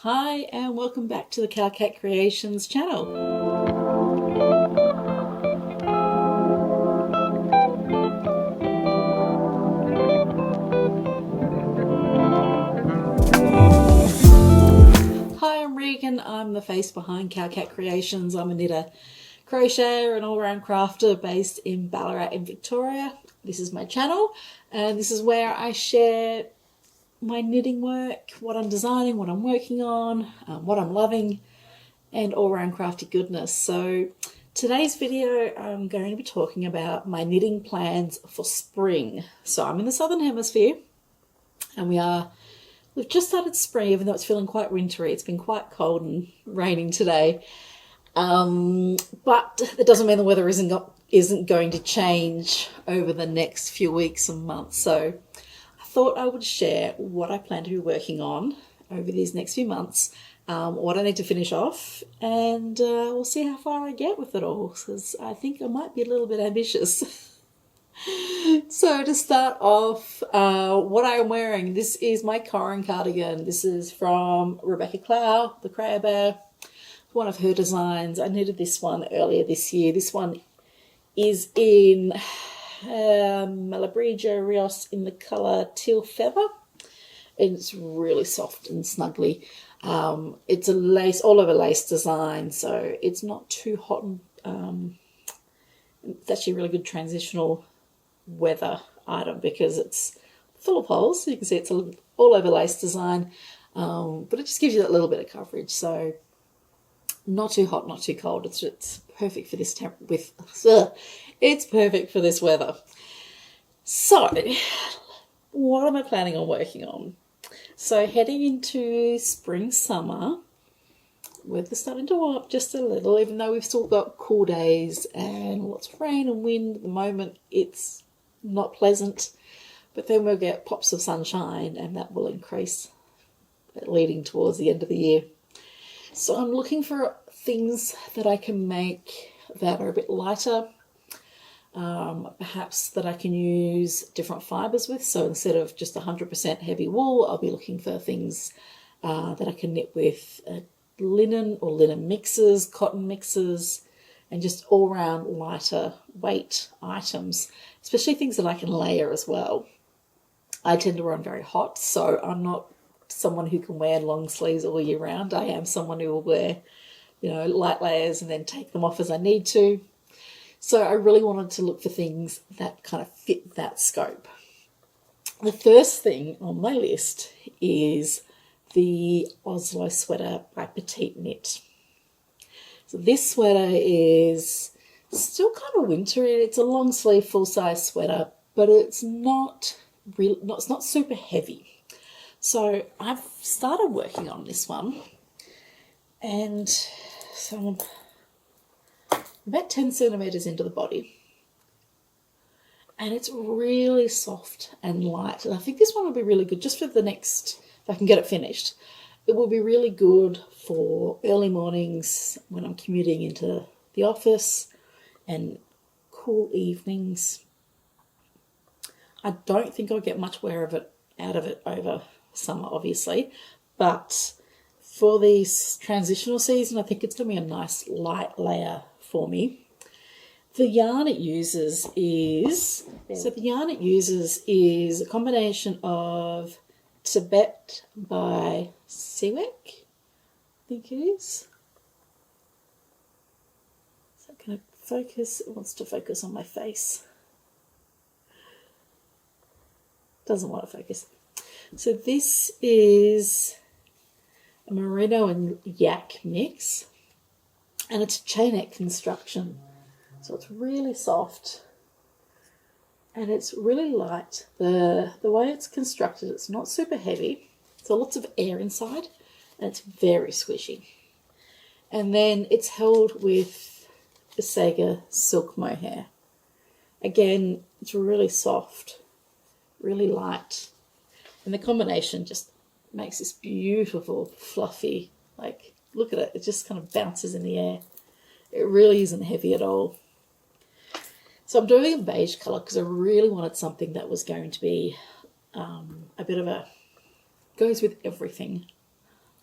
Hi and welcome back to the Cat Creations channel. Hi, I'm Regan. I'm the face behind Cat Creations. I'm a knitter, crocheter and all-round crafter based in Ballarat in Victoria. This is my channel and this is where I share my knitting work, what I'm designing, what I'm working on, what I'm loving, and all-round crafty goodness. So today's video I'm going to be talking about my knitting plans for spring. So I'm in the Southern Hemisphere and we've just started spring, even though it's feeling quite wintry. It's been quite cold and raining today. But it doesn't mean the weather isn't going to change over the next few weeks and months. So I thought I would share what I plan to be working on over these next few months, what I need to finish off, and we'll see how far I get with it all, because I think I might be a little bit ambitious. So to start off, what I am wearing, this is my Corin cardigan. This is from Rebecca Clow, the Crayer Bear, one of her designs. I knitted this one earlier this year. This one is in Malabrija Rios in the colour Teal Feather. And it's really soft and snuggly. It's a lace, all over lace design, so it's not too hot and it's actually a really good transitional weather item because it's full of holes. So you can see it's all over lace design, but it just gives you that little bit of coverage. So not too hot, not too cold. It's perfect for this it's perfect for this weather. So what am I planning on working on? So heading into spring, summer, weather's starting to warm up just a little, even though we've still got cool days and lots of rain and wind. At the moment, it's not pleasant, but then we'll get pops of sunshine and that will increase leading towards the end of the year. So I'm looking for things that I can make that are a bit lighter, perhaps that I can use different fibres with. So instead of just 100% heavy wool, I'll be looking for things that I can knit with linen or linen mixes, cotton mixes, and just all-round lighter weight items, especially things that I can layer as well. I tend to run very hot, so I'm not someone who can wear long sleeves all year round. I am someone who will wear, light layers and then take them off as I need to. So I really wanted to look for things that kind of fit that scope. The first thing on my list is the Oslo sweater by Petite Knit. So this sweater is still kind of wintry. It's a long sleeve, full size sweater, but it's not super heavy. So I've started working on this one, and so I'm about 10 centimetres into the body, and it's really soft and light. And I think this one will be really good just for the next, if I can get it finished, it will be really good for early mornings when I'm commuting into the office and cool evenings. I don't think I'll get much wear out of it over summer, obviously, but for this transitional season, I think it's going to be a nice light layer for me. The yarn it uses is a combination of Tibet by Siwek, I think it is. So can I focus? It wants to focus on my face. Doesn't want to focus. So this is a merino and yak mix, and it's a chainette construction. So it's really soft and it's really light. The way it's constructed, it's not super heavy, so lots of air inside, and it's very squishy. And then it's held with Bessega silk mohair. Again, it's really soft, really light, and the combination just makes this beautiful, fluffy, look at it, it just kind of bounces in the air. It really isn't heavy at all. So I'm doing a beige colour because I really wanted something that was going to be a bit of goes with everything.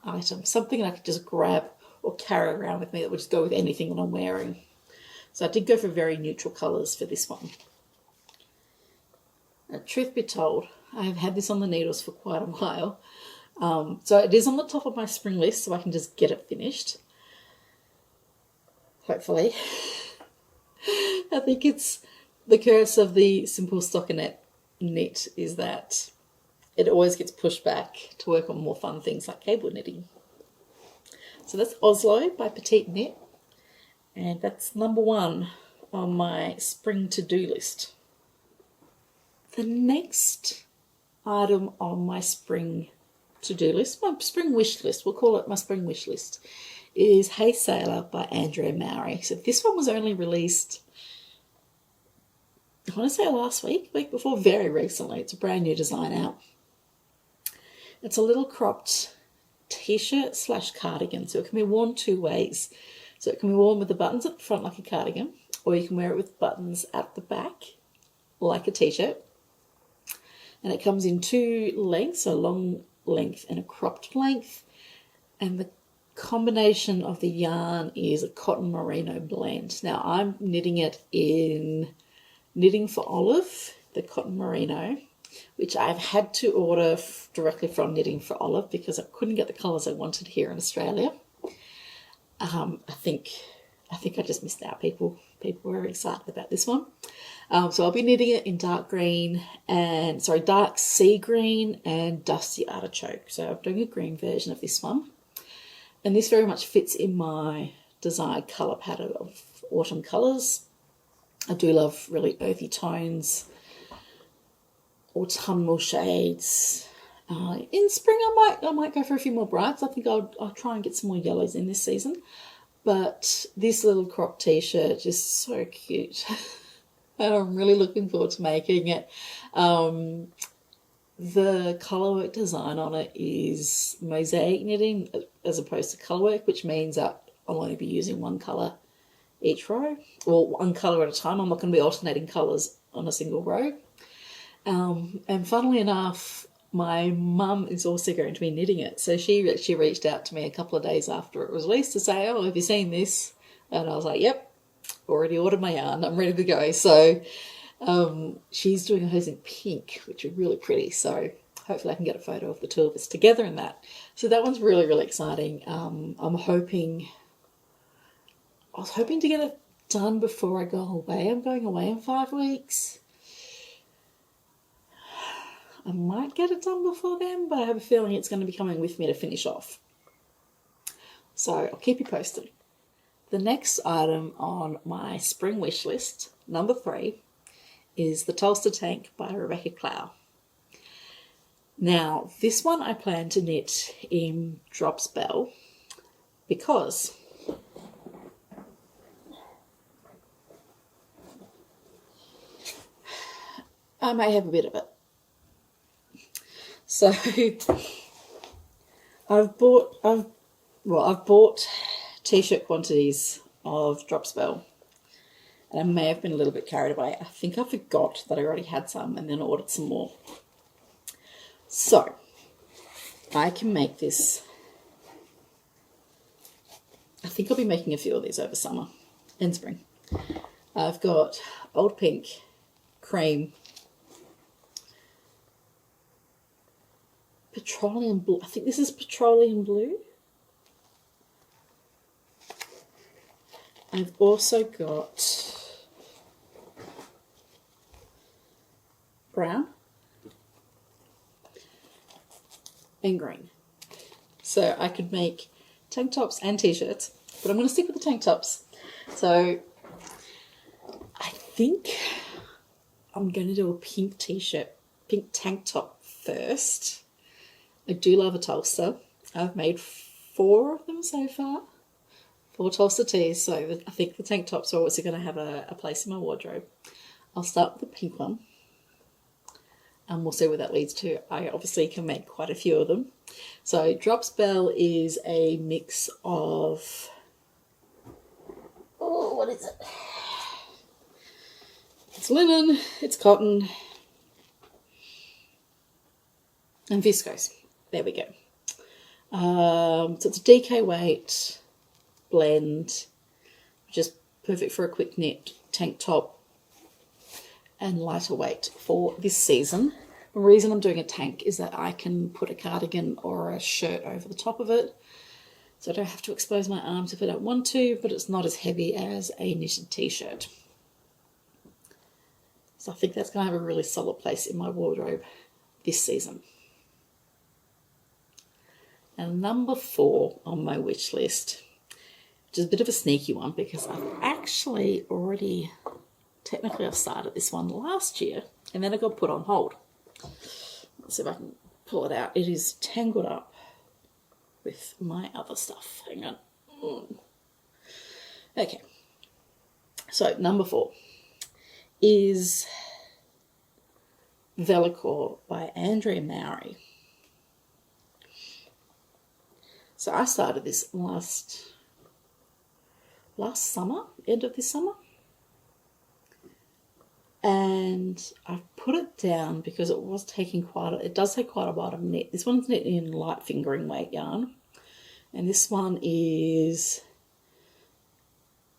item, something I could just grab or carry around with me that would just go with anything that I'm wearing. So I did go for very neutral colours for this one. Now, truth be told, I have had this on the needles for quite a while. So it is on the top of my spring list, so I can just get it finished. Hopefully. I think it's the curse of the simple stockinette knit is that it always gets pushed back to work on more fun things like cable knitting. So that's Oslo by Petite Knit, and that's number 1 on my spring to-do list. The next item on my spring to-do list, my spring wish list, we'll call it my spring wish list, is Hey Sailor by Andrea Mowry. So this one was only released, I want to say last week before, very recently. It's a brand new design out. It's a little cropped t-shirt / cardigan, so it can be worn 2 ways. So it can be worn with the buttons at the front like a cardigan, or you can wear it with buttons at the back like a t-shirt. And it comes in 2 lengths, a long length and a cropped length. And the combination of the yarn is a cotton merino blend. Now I'm knitting it in Knitting for Olive, the cotton merino, which I've had to order directly from Knitting for Olive because I couldn't get the colours I wanted here in Australia. I think I just missed out. People were excited about this one. So I'll be knitting it in dark sea green and dusty artichoke. So I'm doing a green version of this one. And this very much fits in my desired colour pattern of autumn colours. I do love really earthy tones, autumnal shades. In spring I might go for a few more brights. I think I'll try and get some more yellows in this season. But this little crop t-shirt is so cute. And I'm really looking forward to making it. The colourwork design on it is mosaic knitting as opposed to colourwork, which means that I'll only be using 1 colour each row, or 1 colour at a time. I'm not going to be alternating colours on a single row. And funnily enough, my mum is also going to be knitting it. So she actually reached out to me a couple of days after it was released to say, oh, have you seen this? And I was like, yep, already ordered my yarn. I'm ready to go. So she's doing hers in pink, which is really pretty. So hopefully I can get a photo of the 2 of us together in that. So that one's really, really exciting. I was hoping to get it done before I go away. I'm going away in 5 weeks. I might get it done before then, but I have a feeling it's going to be coming with me to finish off. So I'll keep you posted. The next item on my spring wish list, number 3, is the Tolsta Tank by Rebecca Clow. Now, this one I plan to knit in drop spell because I may have a bit of it. So I've bought t-shirt quantities of drop spell, and I may have been a little bit carried away. I think I forgot that I already had some and then ordered some more. So I can make this. I think I'll be making a few of these over summer and spring. I've got old pink, cream, petroleum blue. I think this is petroleum blue. I've also got brown and green. So I could make tank tops and t-shirts, but I'm going to stick with the tank tops. So I think I'm going to do a pink t-shirt, pink tank top first. I do love a Tolsta. I've made 4 of them so far. 4 Tolsta tees, so I think the tank tops are also going to have a place in my wardrobe. I'll start with the pink one, and we'll see where that leads to. I obviously can make quite a few of them. So drop spell is a mix of, what is it? It's linen, it's cotton, and viscose. There we go. So it's a DK weight blend, which is perfect for a quick knit tank top and lighter weight for this season. The reason I'm doing a tank is that I can put a cardigan or a shirt over the top of it, so I don't have to expose my arms if I don't want to, but it's not as heavy as a knitted t-shirt. So I think that's going to have a really solid place in my wardrobe this season. And number 4 on my wish list, which is a bit of a sneaky one because I've actually already, technically I've started this one last year and then it got put on hold. Let's see if I can pull it out. It is tangled up with my other stuff. Hang on. Okay. So number 4 is Vellichor by Andrea Mowry. So I started this last summer, end of this summer. And I put it down because it was taking it does take quite a while to knit. This one's knit in light fingering weight yarn. And this one is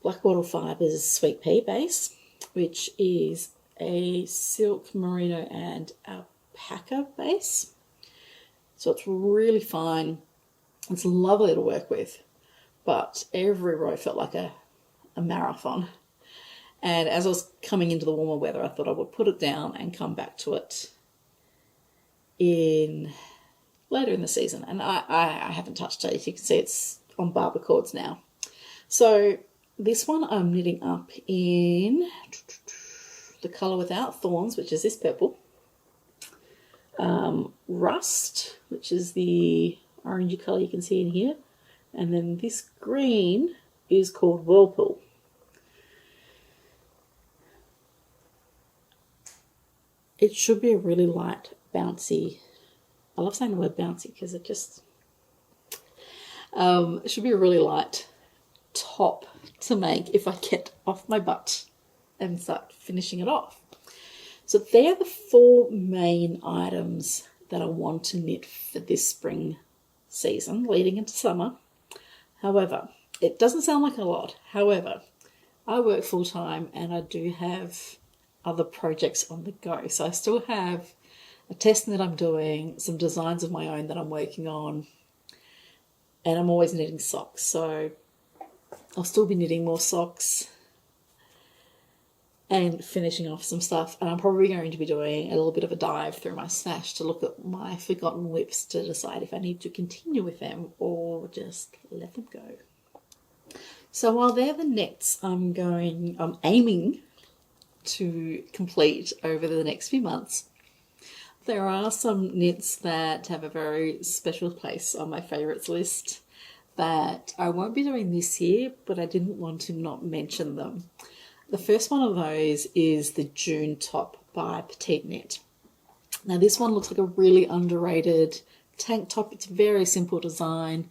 Black Wattle Fibres Sweet Pea base, which is a silk, merino and alpaca base. So it's really fine. It's lovely to work with, but every row felt like a marathon. And as I was coming into the warmer weather, I thought I would put it down and come back to it later in the season. And I haven't touched it. As you can see, it's on barber cords now. So this one I'm knitting up in the colour without thorns, which is this purple. Rust, which is the orangey colour you can see in here. And then this green is called Whirlpool. It should be a really light, bouncy, I love saying the word bouncy because it just, it should be a really light top to make if I get off my butt and start finishing it off. So they're the 4 main items that I want to knit for this spring season leading into summer. However, it doesn't sound like a lot. However, I work full time and I do have other projects on the go. So I still have a testing that I'm doing, some designs of my own that I'm working on, and I'm always knitting socks. So I'll still be knitting more socks and finishing off some stuff. And I'm probably going to be doing a little bit of a dive through my stash to look at my forgotten whips to decide if I need to continue with them or just let them go. So while they're the knits I'm aiming to complete over the next few months, there are some knits that have a very special place on my favourites list that I won't be doing this year, but I didn't want to not mention them. The first one of those is the June top by Petite Knit. Now this one looks like a really underrated tank top. It's a very simple design.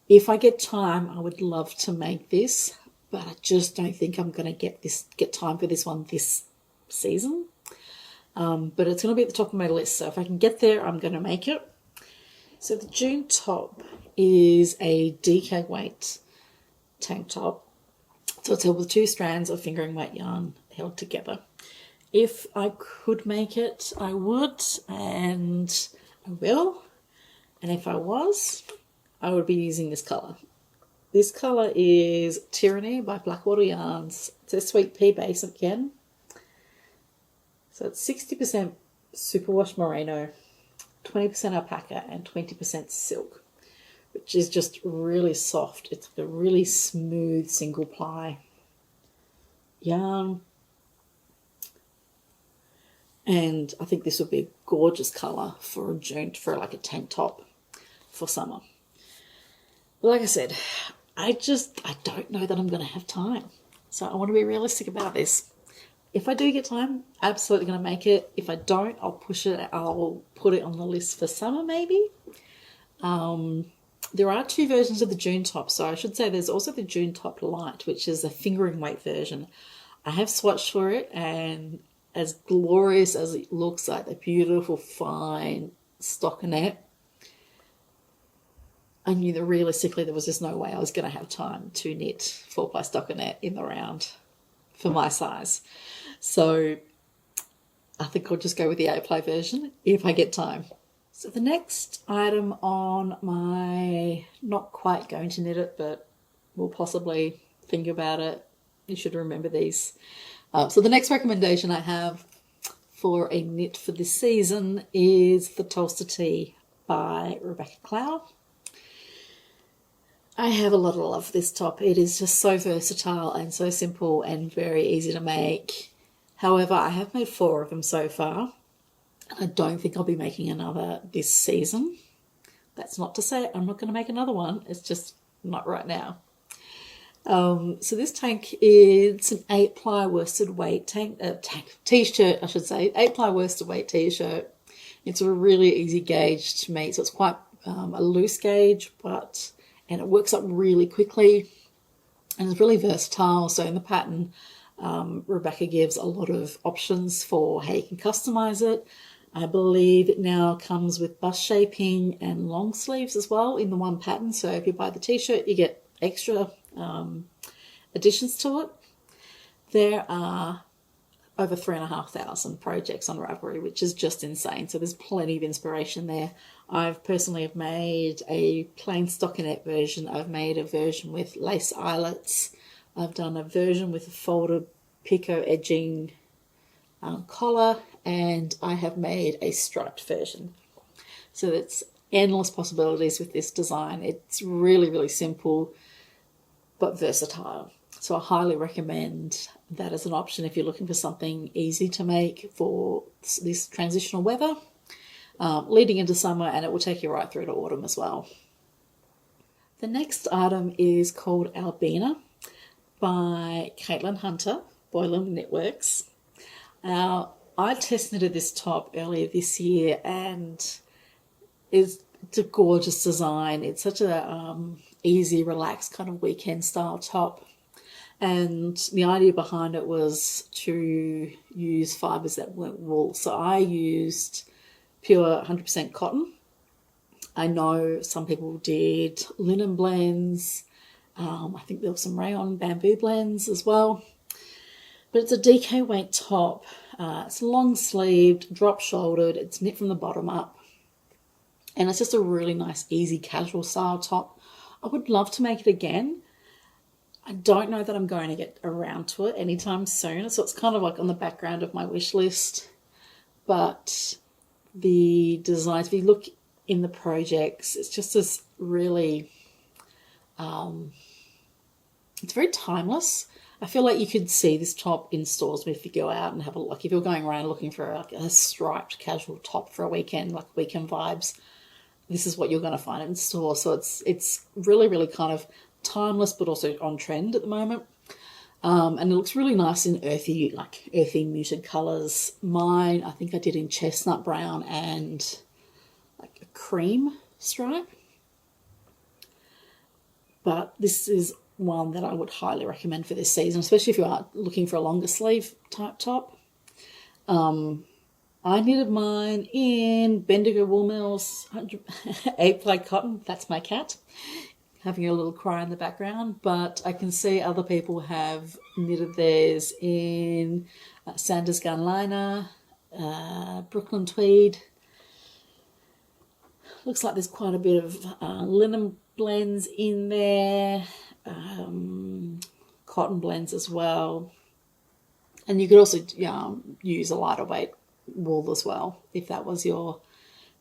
If I get time, I would love to make this, but I just don't think I'm going to get time for this one this season. But it's going to be at the top of my list, so if I can get there, I'm going to make it. So the June top is a DK weight tank top. So it's held with 2 strands of fingering weight yarn held together. If I could make it, I would, and I will. And if I was, I would be using this colour. This colour is Tyranny by Black Wattle Yarns. It's a sweet pea base again. So it's 60% superwash merino, 20% alpaca and 20% silk, which is just really soft. It's a really smooth single ply yarn. And I think this would be a gorgeous colour for like a tank top for summer. But like I said, I don't know that I'm going to have time. So I want to be realistic about this. If I do get time, absolutely going to make it. If I don't, I'll put it on the list for summer maybe. There are 2 versions of the June top. So I should say there's also the June top light, which is a fingering weight version. I have swatched for it, and as glorious as it looks, like the beautiful fine stockinette, I knew that realistically there was just no way I was going to have time to knit 4-ply stockinette in the round for my size. So I think I'll just go with the 8-ply version if I get time. So the next item on my, not quite going to knit it, but we'll possibly think about it. You should remember these. So the next recommendation I have for a knit for this season is the Tolsta Tee by Rebecca Clow. I have a lot of love for this top. It is just so versatile and so simple and very easy to make. However, I have made 4 of them so far. I don't think I'll be making another this season. That's not to say I'm not going to make another one. It's just not right now. So this tank is an 8-ply worsted weight t-shirt, I should say. 8-ply worsted weight t-shirt. It's a really easy gauge to make. So it's quite a loose gauge, and it works up really quickly. And it's really versatile. So in the pattern, Rebecca gives a lot of options for how you can customize it. I believe it now comes with bust shaping and long sleeves as well in the one pattern. So if you buy the t-shirt, you get extra additions to it. There are over 3,500 projects on Ravelry, which is just insane. So there's plenty of inspiration there. I've personally made a plain stockinette version. I've made a version with lace eyelets. I've done a version with a folded picot edging collar, and I have made a striped version. So it's endless possibilities with this design. It's really, really simple but versatile. So I highly recommend that as an option if you're looking for something easy to make for this transitional weather, leading into summer, and it will take you right through to autumn as well. The next item is called Albina by Caitlin Hunter, Boylan Knitworks. Now, I test knitted this top earlier this year, and it's a gorgeous design. It's such a easy, relaxed kind of weekend style top. And the idea behind it was to use fibres that weren't wool. So I used pure 100% cotton. I know some people did linen blends. I think there were some rayon bamboo blends as well. But it's a DK weight top. It's long sleeved, drop shouldered. It's knit from the bottom up. And it's just a really nice, easy, casual style top. I would love to make it again. I don't know that I'm going to get around to it anytime soon. So it's kind of like on the background of my wish list. But the designs, if you look in the projects, it's just this really, it's very timeless. I feel like you could see this top in stores if you go out and have a look. If you're going around looking for a striped casual top for a weekend, like weekend vibes, this is what you're going to find in store. So it's really, really kind of timeless, but also on trend at the moment. And it looks really nice in earthy muted colours. Mine, I think I did in chestnut brown and like a cream stripe. But this is one that I would highly recommend for this season, especially if you are looking for a longer sleeve type top. I knitted mine in Bendigo Wool Mills 8-ply cotton. That's my cat having a little cry in the background, but I can see other people have knitted theirs in Sanders Gun Liner, Brooklyn Tweed. Looks like there's quite a bit of linen blends in there, cotton blends as well. And you could also use a lighter weight wool as well if that was if you're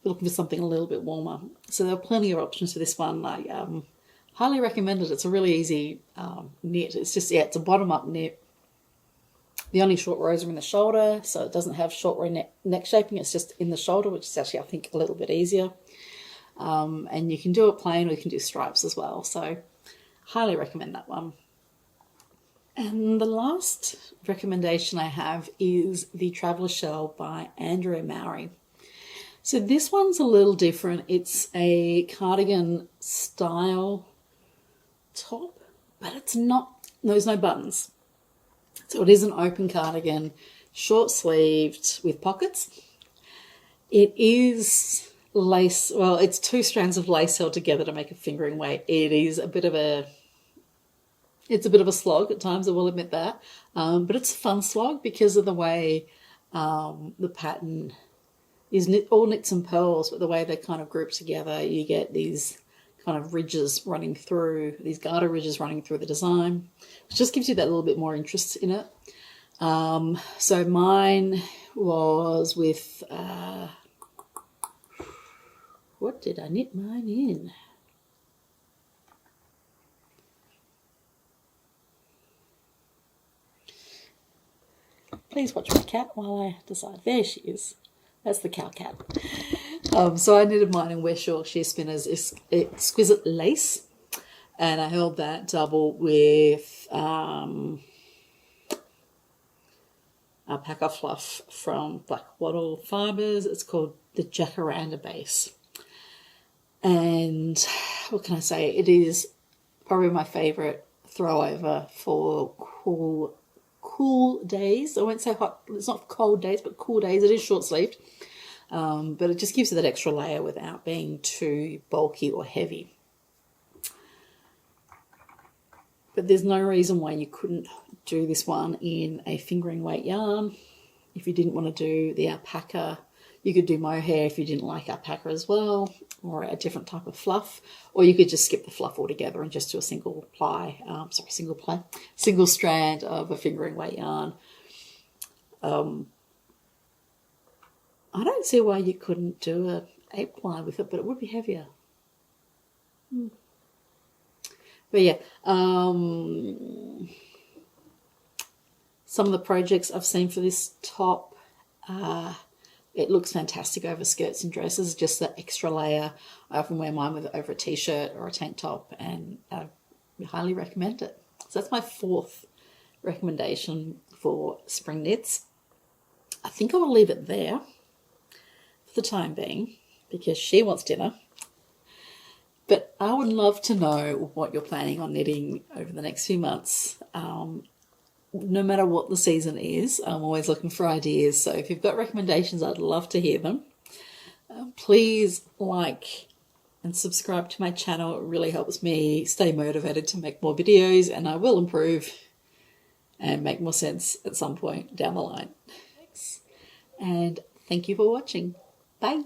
looking for something a little bit warmer. So there are plenty of options for this one. I highly recommend it. It's a really easy knit. It's just, it's a bottom-up knit. The only short rows are in the shoulder, so it doesn't have short row neck shaping. It's just in the shoulder, which is actually, I think, a little bit easier. And you can do it plain or you can do stripes as well. So highly recommend that one. And the last recommendation I have is the Traveller Shell by Andrea Mowry. So this one's a little different. It's a cardigan style top, but it's not, there's no buttons. So it is an open cardigan, short sleeved with pockets. It is lace, well, it's 2 strands of lace held together to make a fingering weight. It is a bit of a, it's a bit of a slog at times, I will admit that. But it's a fun slog because of the way the pattern is all knits and pearls, but the way they kind of group together, you get these kind of ridges running through, these garter ridges running through the design, which just gives you that little bit more interest in it. So mine was with, what did I knit mine in? Please watch my cat while I decide. There she is. That's the cow cat. So I knitted mine in Vellichor Shear Spinner's Exquisite Lace, and I held that double with alpaca fluff from Black Wattle Fibres. It's called the Jacaranda Base. And what can I say? It is probably my favourite throwover for cool days. I won't say hot, it's not cold days, but cool days. It is short-sleeved, but it just gives you that extra layer without being too bulky or heavy. But there's no reason why you couldn't do this one in a fingering weight yarn. If you didn't want to do the alpaca, you could do mohair if you didn't like alpaca as well, or a different type of fluff, or you could just skip the fluff altogether and just do a single strand of a fingering weight yarn. I don't see why you couldn't do a 8-ply with it, but it would be heavier. But yeah, some of the projects I've seen for this top, it looks fantastic over skirts and dresses, just that extra layer. I often wear mine with over a t-shirt or a tank top, and I highly recommend it. So that's my 4th recommendation for spring knits. I think I will leave it there for the time being because she wants dinner. But I would love to know what you're planning on knitting over the next few months. No matter what the season is, I'm always looking for ideas. So if you've got recommendations, I'd love to hear them. Please like and subscribe to my channel. It really helps me stay motivated to make more videos, and I will improve and make more sense at some point down the line. Thanks. And thank you for watching. Bye.